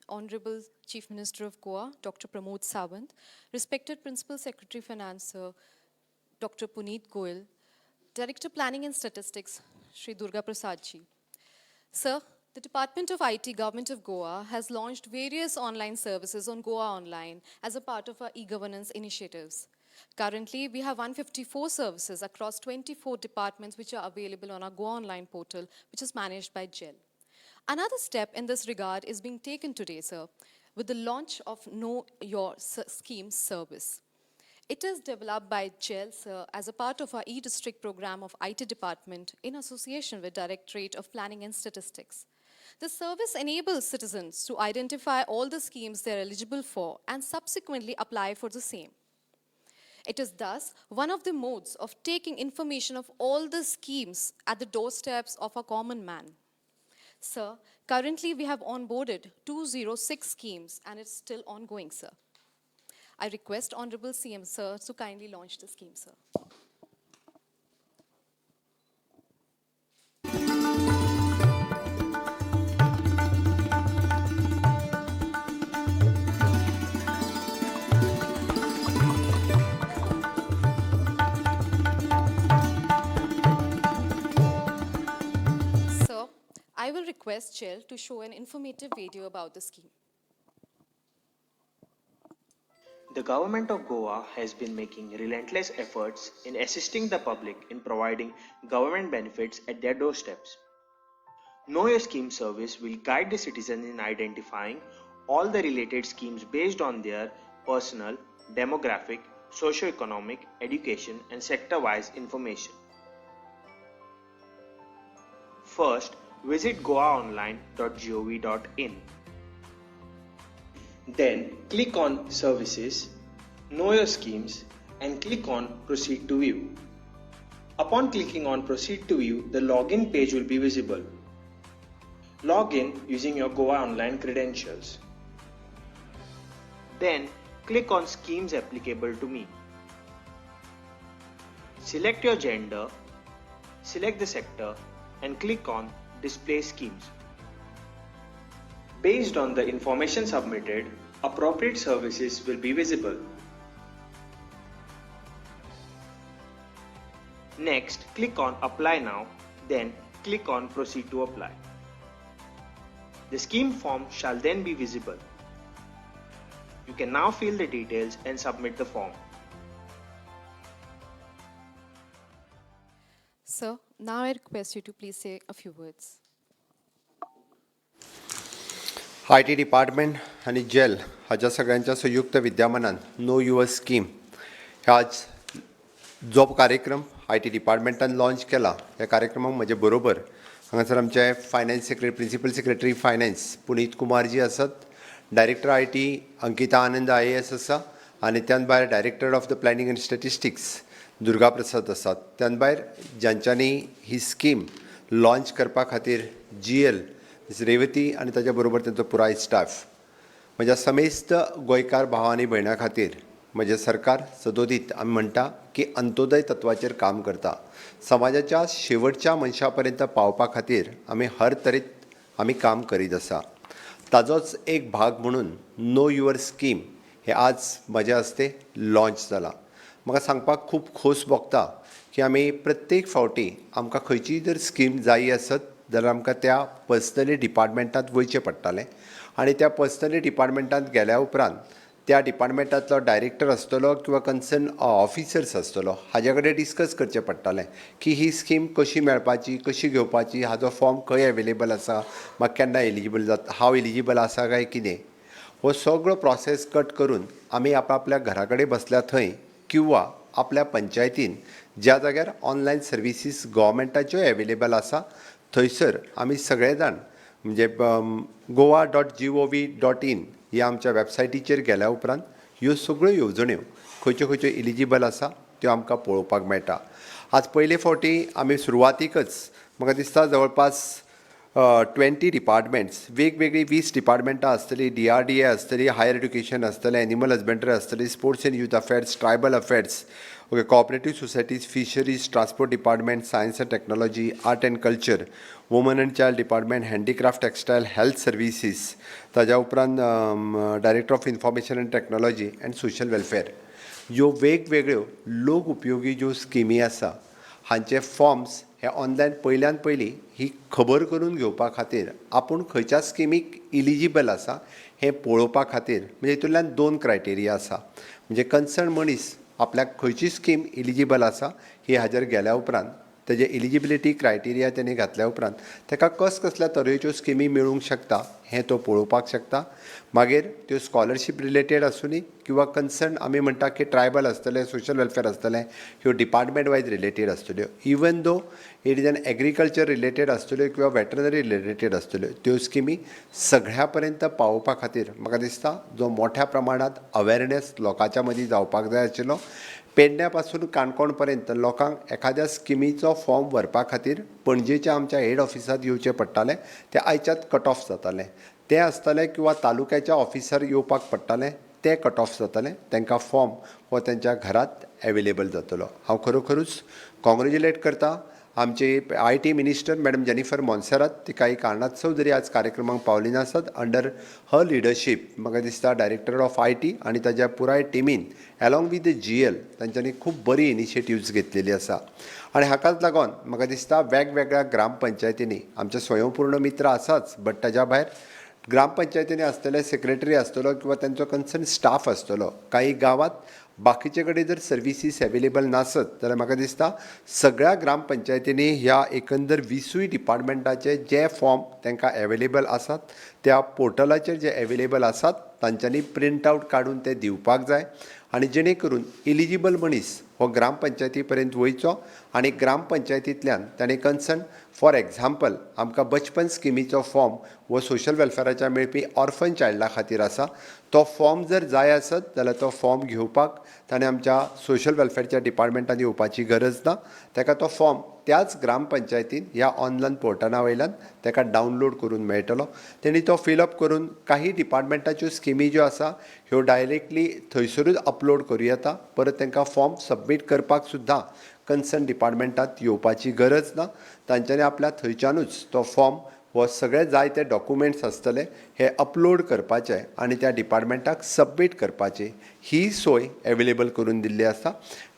Honorable Chief Minister of Goa, Dr. Pramod Sawant, respected Principal Secretary Finance, Dr. Puneet Goyal, Director Planning and Statistics, Shri Durga Prasad ji. Sir, the Department of IT, Government of Goa, has launched various online services on Goa Online as a part of our e-governance initiatives. Currently, we have 154 services across 24 departments which are available on our Goa Online portal, which is managed by GEL. Another step in this regard is being taken today, sir, with the launch of Know Your Scheme service. It is developed by GEL, sir, as a part of our e-district program of IT department in association with Directorate of Planning and Statistics. The service enables citizens to identify all the schemes they're eligible for and subsequently apply for the same. It is thus one of the modes of taking information of all the schemes at the doorsteps of a common man. Sir, currently we have onboarded 206 schemes and it's still ongoing, sir. I request Honorable CM, sir, to kindly launch the scheme, sir. Sir, I will request GEL to show an informative video about the scheme. The Government of Goa has been making relentless efforts in assisting the public in providing government benefits at their doorsteps. Know Your Scheme service will guide the citizen in identifying all the related schemes based on their personal, demographic, socio-economic, education and sector-wise information. First, visit goaonline.gov.in. Then click on Services, Know Your Schemes and click on Proceed to View. Upon clicking on Proceed to View, the login page will be visible. Log in using your Goa Online credentials. Then click on Schemes Applicable to Me. Select your gender, select the sector and click on Display Schemes. Based on the information submitted, appropriate services will be visible. Next, click on Apply Now, then click on Proceed to Apply. The scheme form shall then be visible. You can now fill the details and submit the form. Sir, now I request you to please say a few words. IT department आणि gel हाच्या सगळ्यांच्या संयुक्त विद्यमानान know your scheme हे आज जो कार्यक्रम IT डिपार्टमेंटान launch केला ह्या कार्यक्रमाक म्हजे बरोबर हांगासर आमचे finance secretary principal secretary finance Puneet Kumar ji आसात, director IT Ankita Anand IAS आसा आनी त्यान भायर director of the planning and statistics Durga Prasad आसात. त्यान भायर ज्यांच्यांनी ही स्कीम लॉन्च करपा खातीर GL रेवती आनी ताच्या बरोबर तांचो पुराय स्टाफ. म्हज्या समेस्त गोंयकार भाव आनी भयणां खातीर म्हजें सरकार सदोदीत आमी म्हणटा की अंत्योदय तत्वाचेर काम करता. समाजाच्या शेवटच्या मनशा पर्यंत पावपा खातीर आमी हर तरेत आमी काम करीत आसा. ताजोच एक भाग म्हणून नो युअर स्कीम हे आज म्हजे हस्ते लॉन्च जाला. म्हाका सांगपाक खूब खोस भोगता की आमी प्रत्येक फावटी आमकां खंयचीय जर स्कीम जायी आसत जाल्यार आमकां त्या पर्सनली डिपार्टमेंटांत वयचें पडटालें आनी त्या पर्सनली डिपार्टमेंटांत गेल्या उपरांत त्या डिपार्टमेंटांतलो डायरेक्टर आसतलो किंवा कन्सर्न ऑफिसर्स आसतलो हाजे कडेन डिस्कस करचें पडटालें की ही स्कीम कशी मेळपाची, कशी घेवपाची, हाजो फॉर्म खंय अवेलेबल आसा, म्हाका केन्ना एलिजिबल जाता, हांव एलिजिबल आसा काय कितें. हो सगळो प्रोसेस कट करून आमी आपल्या घरा कडेन बसल्या थंय किंवा आपल्या पंचायतीन ज्या जाग्यार ऑनलायन सर्विसीस गव्हर्मेंटाच्यो अवेलेबल आसा थंयसर आमी सगळे जाण म्हणजे goa.gov.in ह्या आमच्या वेबसायटीचेर गेल्या उपरांत ह्यो सगळ्यो येवजण्यो खंयच्यो खंयच्यो एलिजिबल आसा त्यो आमकां पळोवपाक मेळटा. आज पयले फावटी आमी सुरवातीकच म्हाका दिसता जवळपास 20 डिपार्टमेंट्स, वेगवेगळी 20 डिपार्टमेंटां आसतली, DRDA आसतली, हायर एड्युकेशन आसतलें, एनिमल हजबेंड्री आसतली, sports end youth affairs, tribal affairs, okay, cooperative societies, fisheries, transport department, science end technology, art end culture, woman end child department, handicraft textile, health services, ताज्या उपरांत director of information end technology end social welfare. ह्यो वेगवेगळ्यो लोक उपयोगी ज्यो स्किमी आसा हांचे फॉर्म्स हे ऑनलायन पयल्यान पयलीं ही खबर करून घेवपा खातीर आपूण खंयच्या स्किमीक इलिजिबल आसा हें पळोवपा खातीर म्हणजे हितूंतल्यान 2 क्रायटेरिया आसा. म्हणजे कन्सर्न मनीस आपल्याक खंयची स्कीम इलिजिबल आसा ही हाजेर गेल्या उपरांत तेजे इलिजिबिलिटी क्रायटेरिया तेणी घातल्या उपरांत ताका कसल्या तरेच्यो स्किमी मेळूंक शकता हें तो पळोवपाक शकता. मागीर त्यो स्कॉलरशीप रिलेटेड आसुनी किंवा कन्सर्न आमी म्हणटा की ट्रायबल आसतले, सोशल वेलफेअर आसतलें, ह्यो डिपार्टमेंट वायज रिलेटेड आसतल्यो. Even though it is an agriculture related आसतल्यो किंवा वेटरनरी रिलेटेड आसतल्यो, त्यो स्किमी सगळ्या पर्यंत पावोवपा खातीर म्हाका दिसता जो मोठ्या प्रमाणात अवेरनेस लोकांच्या मदीं जावपाक जाय आशिल्लो. पेडण्या पासून काणकोण पर्यंत लोकांक एखाद्या स्किमीचो फॉर्म भरपा खातीर पणजेच्या आमच्या हेड ऑफिसांत येवचें पडटालें. तें आयच्यात कट ऑफ जातालें. तें आसतालें किंवा तालुक्याच्या ऑफिसार येवपाक पडटालें, तें कट ऑफ जातालें. तांकां फॉर्म हो तांच्या घरांत एवेलेबल जातलो. हांव खरोखरूच कॉंग्रेच्युलेट करता आमचे IT minister madam Jennifer Monserrate. ती काही कारणास्तव जरी आज कार्यक्रमाक पावली नासत, अंडर हर लिडरशीप म्हाका दिसता डायरेक्टर ऑफ IT आनी ताज्या पुराय टिमीन अलॉंग वीथ द GL तांच्यांनी खूब बरी इनिशिएटिव्स घेतलेली आसा. आनी हाकाच लागून म्हाका दिसता वेगवेगळ्या ग्रामपंचायतींनी आमचे स्वयंपूर्ण मित्र आसाच, बट ताज्या भायर ग्रामपंचायतींनी आसतले सेक्रेटरी आसतलो किंवा तांचो कन्सर्न स्टाफ आसतलो. काही गांवांत बाकीचे कडेन जर सर्विसीस एवेलेबल नासत जाल्यार म्हाका दिसता सगळ्या ग्रामपंचायतींनी ह्या एकंदर 20 डिपार्टमेंटाचे जे फॉर्म तांकां एवेलेबल आसात त्या पोर्टलाचेर जे एवेलेबल आसात तांच्यांनी प्रिंट आवट काडून ते दिवपाक जाय. आनी जेणे करून इलिजिबल मनीस हो ग्रामपंचायती पर्यंत वयचो आनी ग्रामपंचायतींतल्यान ताणें कन्सर्न फॉर एग्जाम्पल आमकां बचपन स्किमीचो फॉर्म वो सोशल वेलफेअराच्या मेळपी ऑर्फन चायल्डा खातीर आसा. तो फॉर्म जर जाय आसत जाल्यार तो फॉर्म घेवपाक ताणें आमच्या सोशल वेलफेअरच्या डिपार्टमेंटान येवपाची गरज ना. ताका तो फॉर्म त्याच ग्रामपंचायतीन ह्या ऑनलायन पोर्टला वयल्यान ताका डावनलोड करून मेळटलो. तेणी तो फिलअप करून काही डिपार्टमेंटाच्यो स्किमी ज्यो आसा ह्यो डायरेक्टली थंयसरूच अपलोड करूं येता. परत तांकां फॉर्म सबमीट करपाक सुद्दां कन्सर्न डिपार्टमेंटांत येवपाची गरज ना. तांच्यांनी आपल्या थंयच्यानूच तो फॉर्म हो सगळे जाय ते डॉक्युमेंट्स आसतले हे अपलोड करपाचे आनी त्या डिपार्टमेंटाक सबमीट करपाचे ही सोय एवेलेबल करून दिल्ली आसा.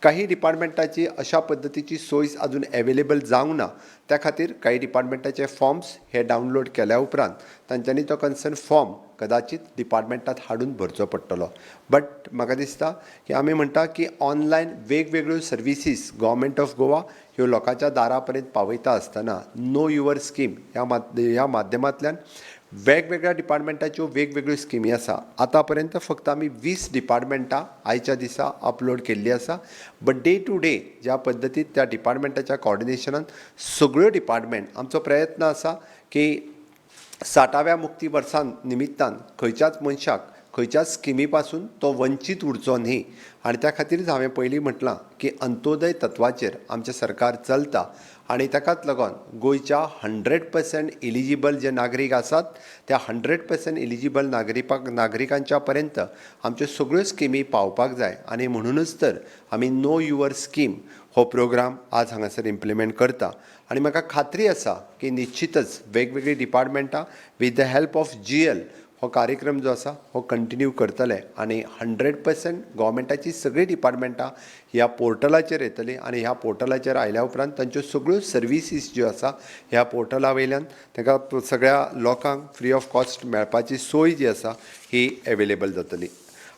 काही डिपार्टमेंटाची अशा पद्दतीची सोय अजून एवेलेबल जावंक ना. त्या खातीर काही डिपार्टमेंटाचे फॉर्म्स हे डावनलोड केल्या उपरांत तांच्यांनी तो कन्सर्न फॉर्म कदाचित डिपार्टमेंटांत हाडून भरचो पडटलो. बट म्हाका दिसता की आमी म्हणटा की ऑनलायन वेगवेगळ्यो सर्विसीस गव्हर्मेंट ऑफ गोवा ह्यो लोकांच्या दारा पर्यंत पावयता आसतना नो युवर स्कीम ह्या माध्यमांतल्यान वेगवेगळ्या डिपार्टमेंटाच्यो वेगवेगळ्यो स्किमी आसा. आतां पर्यंत फक्त आमी 20 डिपार्टमेंटां आयच्या दिसा अपलोड केल्ली आसा. बट डे टू डे ज्या पद्दतीन त्या डिपार्टमेंटाच्या कॉर्डिनेशनान सगळ्यो डिपार्टमेंट आमचो प्रयत्न आसा की 60व्या मुक्ती वर्सा निमित्तान खंयच्याच मनशाक खंयच्या स्किमी पासून तो वंचीत उरचो न्ही. आनी त्या खातीरच हांवें पयलीं म्हटलां की अंत्योदय तत्वाचेर आमचें सरकार चलता आनी ताकाच लागून गोंयच्या 100% इलिजिबल जे नागरीक आसात त्या 100% इलिजिबल नागरिकांच्या पर्यंत आमच्यो सगळ्यो स्किमी पावपाक जाय. आनी म्हणूनच तर आमी नो युवर स्कीम हो प्रोग्राम आज हांगासर इम्प्लिमेंट करता. आनी म्हाका खात्री आसा की निश्चितच वेगवेगळी डिपार्टमेंटां with the help of GL हो कार्यक्रम जो आसा हो कंटिन्यू करतले आनी 100% गोवमेंटाची सगळीं डिपार्टमेंटां ह्या पोर्टलाचेर येतलीं आनी ह्या पोर्टलाचेर आयल्या उपरांत तांच्यो सगळ्यो सर्विसीस ज्यो आसा ह्या पोर्टला वयल्यान तांकां सगळ्या लोकांक फ्री ऑफ कॉस्ट मेळपाची सोय जी आसा ही एवेलेबल जातली.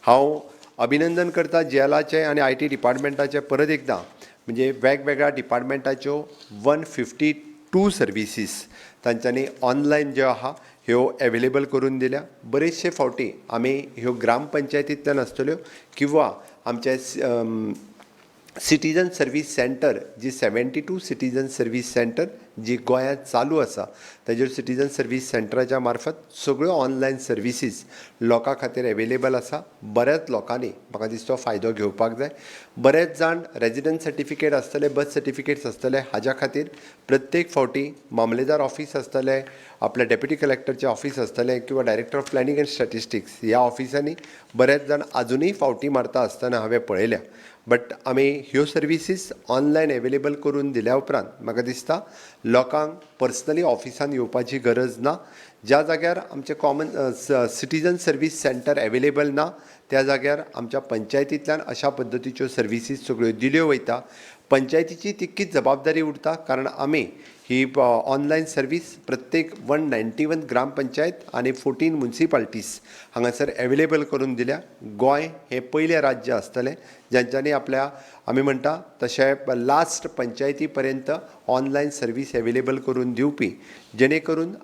हांव अभिनंदन करता GLाचें आनी IT डिपार्टमेंटाचें परत एकदां. म्हणजे वेगवेगळ्या डिपार्टमेंटाच्यो 152 सर्विसीस तांच्यांनी ऑनलायन ज्यो आहा ह्यो एवेलेबल करून दिल्या. बरेचशे फावटी आमी ह्यो ग्रामपंचायतींतल्यान आसतल्यो किंवा आमचे सिटीजन सर्वीस सेंटर जी 72 सिटीजन सर्वीस सेंटर जी गोंयांत चालू आसा ताजेर सिटीजन सर्वीस सेंटराच्या मार्फत सगळ्यो ऑनलायन सर्विसीस लोकां खातीर अवेलेबल आसा. बऱ्याच लोकांनी म्हाका दिसता फायदो घेवपाक जाय. बरेच जाण रेजिडंट सर्टिफिकेट आसतले, बर्थ सर्टिफिकेट्स आसतले, हाज्या खातीर प्रत्येक फावटी मामलेदार ऑफिस आसतले, आपल्या डेप्युटी कलेक्टरचें ऑफिस आसतलें किंवा director of planning and statistics ह्या ऑफिसांनी बरेच जाण आजुनूय फावटी मारता आसतना हांवें पळयल्या. बट आमी ह्यो सर्विसीस ऑनलायन अवेलेबल करून दिल्या उपरांत म्हाका दिसता लोकांक पर्सनली ऑफिसान येवपाची गरज ना. ज्या जाग्यार आमचे common citizen service centre available ना त्या जाग्यार आमच्या पंचायतींतल्यान अशा पद्दतीच्यो सर्विसीस सगळ्यो दिल्यो वयता. पंचायतीची तितकीच जबाबदारी उरता कारण आमी ही ऑनलायन सर्वीस प्रत्येक 191 ग्रामपंचायत आनी 14 म्युनिसिपालिटीज हांगासर अवेलेबल करून दिल्या. गोंय हें पयलें राज्य आसतलें जांच्यांनी आपल्या आमी म्हणटा तशें लास्ट पंचायती पर्यंत ऑनलायन सर्वीस अवेलेबल करून दिवपी, जेणे करून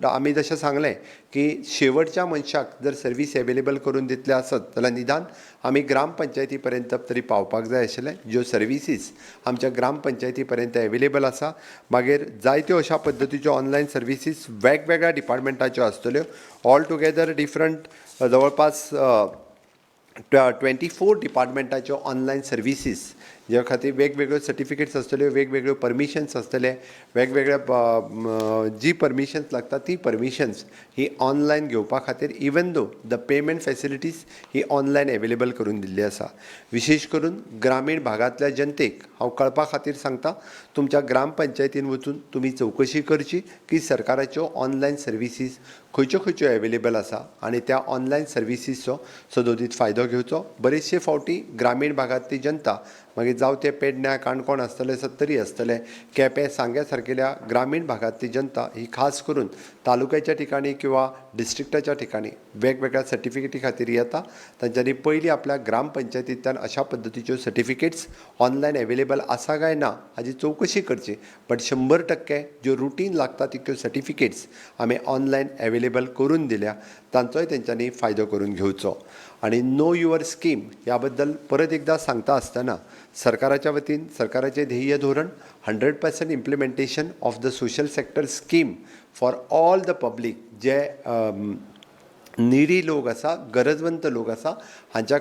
आमी जशें सांगलें की शेवटच्या मनशाक जर सर्वीस अवेलेबल करून दितले आसत जाल्यार निदान आमी ग्रामपंचायती पर्यंत तरी पावपाक जाय आशिल्लें. ज्यो सर्विसीस आमच्या ग्रामपंचायती पर्यंत अवेलेबल आसा. मागीर जायत्यो अशा पद्दतीच्यो ऑनलायन सर्विसीस वेगवेगळ्या डिपार्टमेंटाच्यो आसतल्यो. ऑल टुगेदर डिफरंट जवळपास 24 डिपार्टमेंटाच्यो ऑनलायन सर्विसीस ज्या खातीर वेगवेगळ्यो सर्टिफिकेट्स आसतल्यो, वेगवेगळ्यो परमिशन्स आसतले, वेगवेगळ्या जी परमिशन्स लागता ती परमिशन्स ही ऑनलायन घेवपा खातीर even though the payment facilities ही ऑनलायन अवेलेबल करून दिल्ली आसा. विशेश करून ग्रामीण भागांतल्या जनतेक हांव कळपा खातीर सांगता, तुमच्या ग्रामपंचायतीन वचून तुमी चवकशी करची की सरकाराच्यो ऑनलायन सर्विसीस खंयच्यो खंयच्यो अवेलेबल आसा आनी त्या ऑनलायन सर्विसीसचो सदोदीत फायदो घेवचो. बरेचशे फावटी ग्रामीण भागांतली जनता मागीर जावं ते पेडण्या, काणकोण आसतले, सत्तरी आसतले, केपें, सांग्या सारकेल्या ग्रामीण भागांतली जनता ही खास करून तालुक्याच्या ठिकाणी किंवा डिस्ट्रिक्टाच्या ठिकाणी वेगवेगळ्या सर्टिफिकेटी खातीर येता. तांच्यांनी पयलीं आपल्या ग्रामपंचायतींतल्यान अशा पद्दतीच्यो सर्टिफिकेट्स ऑनलायन अवेलेबल आसा काय ना हाची चवकशी करची. बट 100% ज्यो रुटीन लागता तितल्यो सर्टिफिकेट्स आमी ऑनलायन अवेलेबल करून दिल्या, तांचोय तेंच्यांनी फायदो करून घेवचो. आणि नो युअर स्कीम ह्या बद्दल परत एकदा सांगता आसतना सरकाराच्या वतीन सरकाराचें ध्येय धोरण 100% implementation of the social sector scheme for all the public जे निडी लोक आसा, गरजवंत लोक आसा हांच्या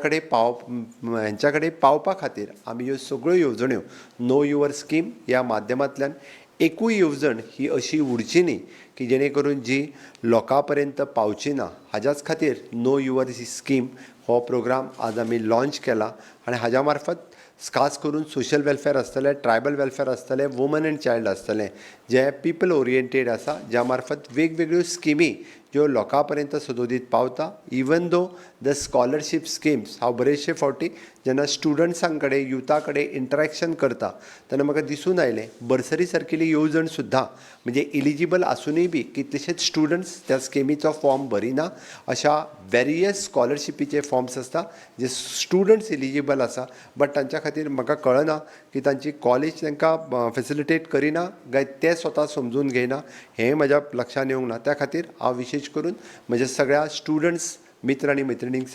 कडेन पावपा खातीर आमी ह्यो सगळ्यो येवजण्यो नो युअर स्कीम ह्या माध्यमांतल्यान एकूय येवजण ही अशी उरची न्ही की जेणे करून जी लोकां पर्यंत पावची ना. हाज्याच खातीर नो युअर स्कीम हो प्रोग्राम आज आमी लॉन्च केला आनी हाज्या मार्फत खास करून सोशल वेलफेअर आसतलें, ट्रायबल वेलफेअर आसतलें, वुमन एंड चायल्ड आसतलें, जे पीपल ओरिएंटेड आसा, ज्या मार्फत वेगवेगळ्यो स्किमी ज्यो लोकां पर्यंत सदोदीत पावता. Even though the scholarship schemes हांव बरेचशे फावटी जेन्ना स्टुडंट्सां कडेन युथा कडेन इंटरेक्शन करता तेन्ना म्हाका दिसून आयलें बर्सरी सारकेली येवजण सुद्दां म्हणजे इलिजिबल आसुनूय बी कितलेशेच स्टुडंट्स त्या स्किमीचो फॉर्म भरिना. अशा वेरियस स्कॉलरशिपीचे फॉर्म्स आसता जे स्टुडंट्स इलिजिबल आसा बट तांच्या खातीर म्हाका कळना की तांची कॉलेज तांकां फेसिलिटेट करिना काय ते स्वता समजून घेयना हें म्हज्या लक्षान येवंक ना. त्या खातीर हांव विशेश करून म्हज्या सगळ्या स्टुडंट्स मित्र आनी मैत्रिणींक